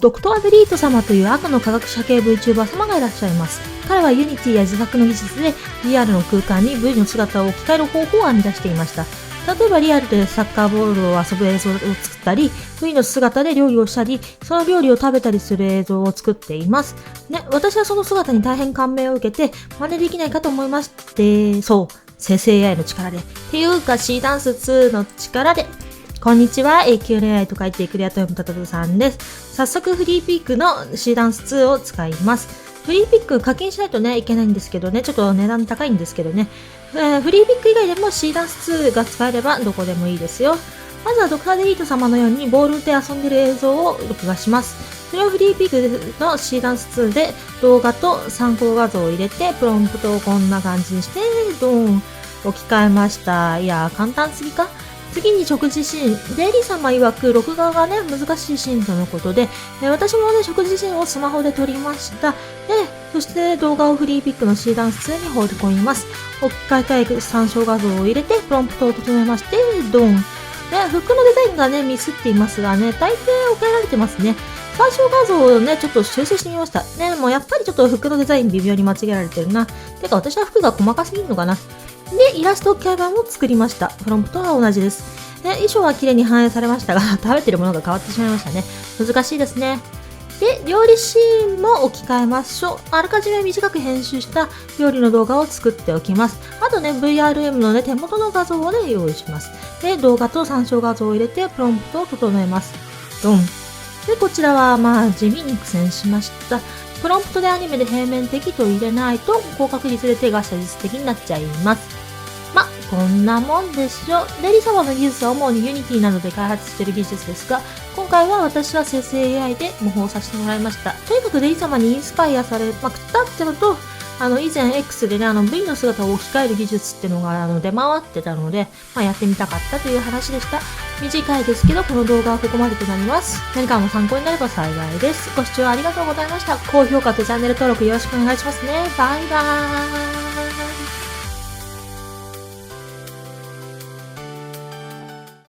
ドクター・デリート様という悪の科学者系 VTuber 様がいらっしゃいます。彼は Unity や自作の技術で VR の空間に V の姿を置き換える方法を編み出していました。例えばリアルでサッカーボールを遊ぶ映像を作ったり、V の姿で料理をしたり、その料理を食べたりする映像を作っています。ね、私はその姿に大変感銘を受けて、真似できないかと思いまして、そう、生成 AI の力で、っていうか C ダンス2の力で、こんにちは、永久恋愛と書いてクリアトヨムタタタさんです。早速フリーピックの C ダンス2を使います。フリーピック課金しないとね、いけないんですけどね、ちょっと値段高いんですけどね。フリーピック以外でも C ダンス2が使えればどこでもいいですよ。まずはドクターデリート様のようにボールで遊んでる映像を録画します。それをフリーピックの C ダンス2で動画と参考画像を入れて、プロンプトをこんな感じにして、ドーン置き換えました。いやー、簡単すぎか？次に食事シーン。デイリー様曰く録画がね、難しいシーンとのことで、私もね、食事シーンをスマホで撮りました。で、そして動画をフリーピックの C ダンス2に放り込みます。置き換えたい参照画像を入れて、プロンプトを整えまして、ドン。服のデザインがね、ミスっていますがね、大抵置き換えられてますね。参照画像をね、ちょっと修正してみました。ね、もうやっぱりちょっと服のデザイン微妙に間違えられてるな。てか私は服が細かすぎるのかな。で、イラスト置き換え版を作りました。プロンプトは同じです。衣装は綺麗に反映されましたが、食べてるものが変わってしまいましたね。難しいですね。で、料理シーンも置き換えましょう。あらかじめ短く編集した料理の動画を作っておきます。あとね、VRM のね、手元の画像をね、用意します。で、動画と参照画像を入れて、プロンプトを整えます。ドン。で、こちらは、地味に苦戦しました。プロンプトでアニメで平面的と入れないと、高確率で手が写実的になっちゃいます。こんなもんでしょ。デリ様の技術は主に Unity などで開発している技術ですが、今回は私は生成 AI で模倣させてもらいました。とにかくデリ様にインスパイアされまくったってのと、以前 X でね、V の姿を置き換える技術っていうのが出回ってたので、やってみたかったという話でした。短いですけど、この動画はここまでとなります。何かの参考になれば幸いです。ご視聴ありがとうございました。高評価とチャンネル登録よろしくお願いしますね。バイバーイ。